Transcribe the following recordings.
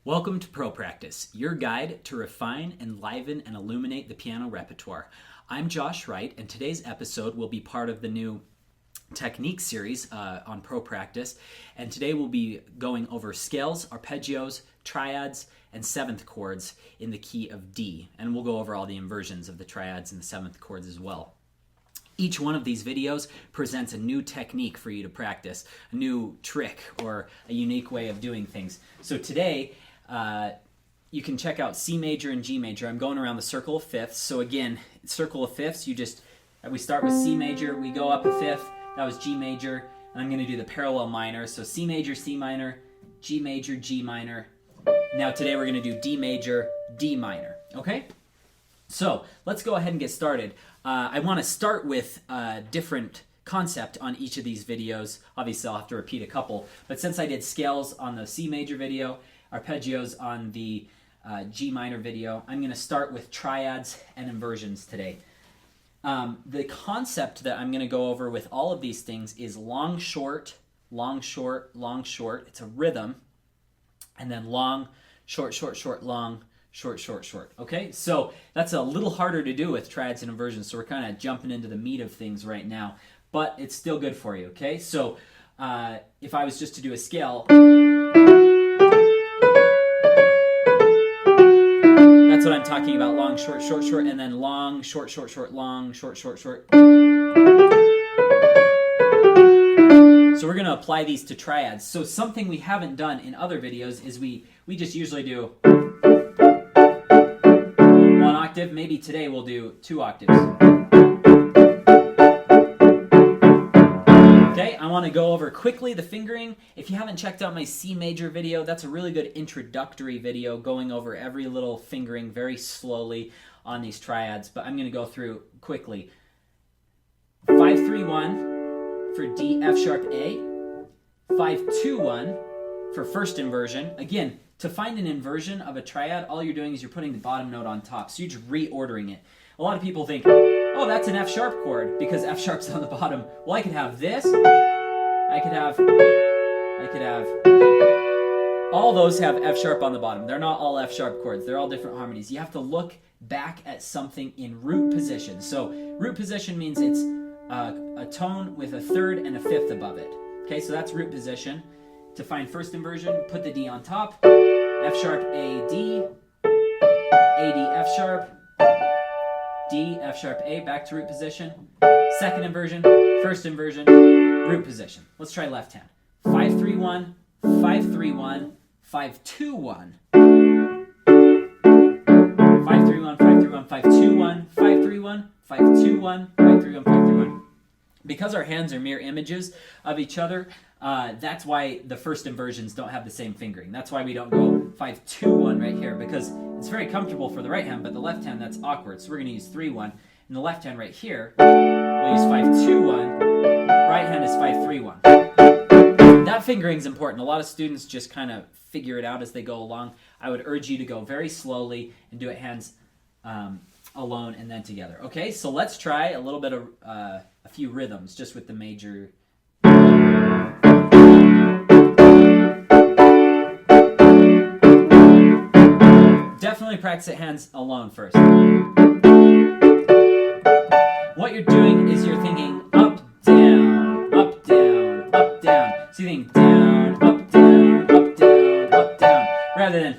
Welcome to ProPractice, your guide to refine, enliven, and illuminate the piano repertoire. I'm Josh Wright, and today's episode will be part of the new technique series on ProPractice. And today we'll be going over scales, arpeggios, triads, and 7th chords in the key of D. And we'll go over all the inversions of the triads and the 7th chords as well. Each one of these videos presents a new technique for you to practice, a new trick or a unique way of doing things. So today, you can check out C major and G major. I'm going around the circle of fifths. So again, circle of fifths, we start with C major, we go up a fifth, that was G major, and I'm going to do the parallel minor. So C major, C minor, G major, G minor. Now today we're going to do D major, D minor, okay? So let's go ahead and get started. I want to start with a different concept on each of these videos. Obviously I'll have to repeat a couple, but since I did scales on the C major video, arpeggios on the G minor video, I'm going to start with triads and inversions today. The concept that I'm going to go over with all of these things is long, short, long, short, long, short. It's a rhythm. And then long, short, short, short, long, short, short, short. Okay, so that's a little harder to do with triads and inversions, so we're kind of jumping into the meat of things right now, but it's still good for you, okay? So if I was just to do a scale, that's what I'm talking about, long, short, short, short, and then long, short, short, short, long, short, short, short. So we're going to apply these to triads. So something we haven't done in other videos is we just usually do one octave. Maybe today we'll do 2 octaves. Okay, I want to go over quickly the fingering. If you haven't checked out my C major video, that's a really good introductory video going over every little fingering very slowly on these triads, but I'm going to go through quickly. 5-3-1 for D, F sharp, A. 5-2-1 for first inversion. Again, to find an inversion of a triad, all you're doing is you're putting the bottom note on top. So you're just reordering it. A lot of people think, oh, that's an F sharp chord because F sharp's on the bottom. Well, I could have this. I could have, all those have F sharp on the bottom. They're not all F sharp chords. They're all different harmonies. You have to look back at something in root position. So root position means it's a tone with a third and a fifth above it. Okay, so that's root position. To find first inversion, put the D on top. F sharp, A, D. A, D, F sharp. D, F sharp, A, back to root position. Second inversion, first inversion, root position. Let's try left hand. 5-3-1, 5-3-1, 5-2-1. 5-3-1, 5-3-1, 5-2-1, 5-3-1, 5-2-1, 5-3-1, 5-3-1. Because our hands are mirror images of each other, that's why the first inversions don't have the same fingering. That's why we don't go 5-2-1 right here, because it's very comfortable for the right hand, but the left hand, that's awkward. So we're going to use 3-1. And the left hand right here, we'll use 5-2-1. Right hand is 5-3-1. That fingering is important. A lot of students just kind of figure it out as they go along. I would urge you to go very slowly and do it hands alone and then together. Okay, so let's try a little bit of a few rhythms just with the major. Definitely practice it hands alone first. What you're doing is you're thinking up, down, up, down, up, down. So you think down, up, down, up, down, up, down. Rather than,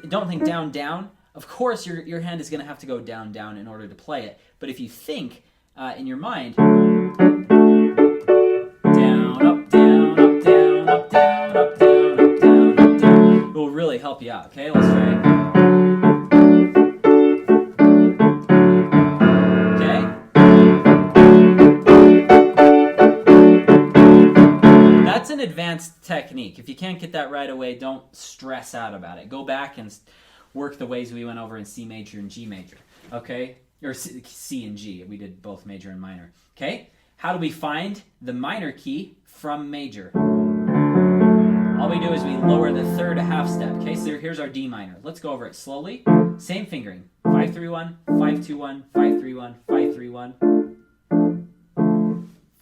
don't think down, down. Of course, your hand is going to have to go down, down in order to play it. But if you think in your mind, down, up, down, up, down, up, down, up, down, up, down, up, down, it will really help you out. Okay, let's try it. Okay. That's an advanced technique. If you can't get that right away, don't stress out about it. Go back and work the ways we went over in C major and G major, okay? Or C and G. We did both major and minor, okay? How do we find the minor key from major? All we do is we lower the third a half step, okay? So here's our D minor. Let's go over it slowly. Same fingering. 5-3-1, 5-2-1, 5-3-1, 5-3-1.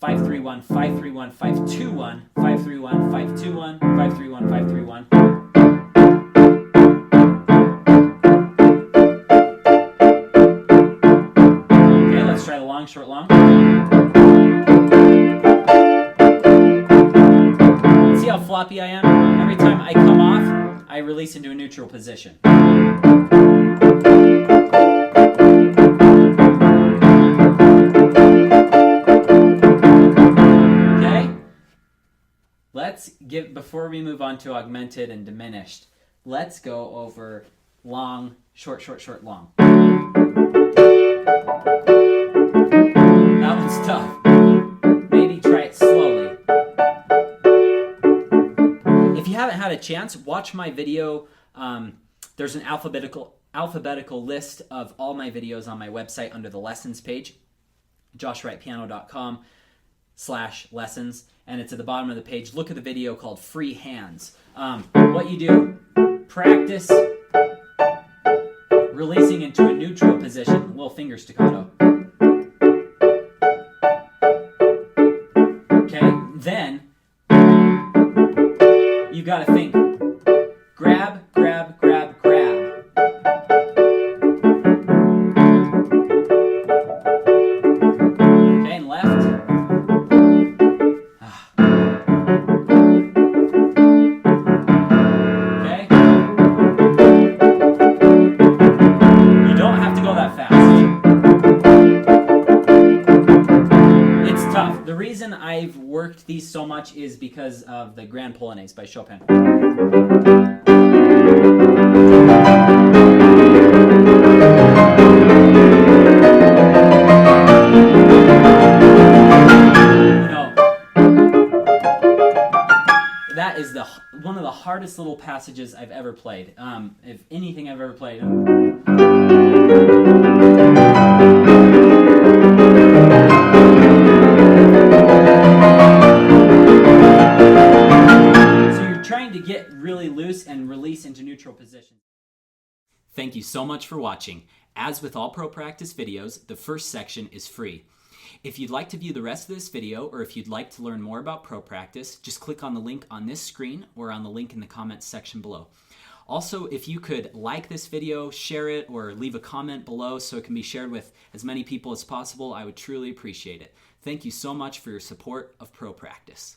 531, 531, 521, 531, 521, 531, 531. Okay, let's try the long, short, long. See how floppy I am? Every time I come off, I release into a neutral position. Before we move on to augmented and diminished, let's go over long, short, short, short, long. That one's tough. Maybe try it slowly. If you haven't had a chance, watch my video. There's an alphabetical list of all my videos on my website under the lessons page, joshwrightpiano.com/lessons, and it's at the bottom of the page. Look at the video called Free Hands. What you do, practice releasing into a neutral position, little finger staccato. Okay, then you got to think, grab, grab, grab, grab. Okay, and left. Okay. You don't have to go that fast. It's tough. The reason I've worked these so much is because of the Grand Polonaise by Chopin. That is one of the hardest little passages I've ever played. If anything I've ever played. So you're trying to get really loose and release into neutral position. Thank you so much for watching. As with all ProPractice videos, the first section is free. If you'd like to view the rest of this video, or if you'd like to learn more about ProPractice, just click on the link on this screen or on the link in the comments section below. Also, if you could like this video, share it, or leave a comment below so it can be shared with as many people as possible, I would truly appreciate it. Thank you so much for your support of ProPractice.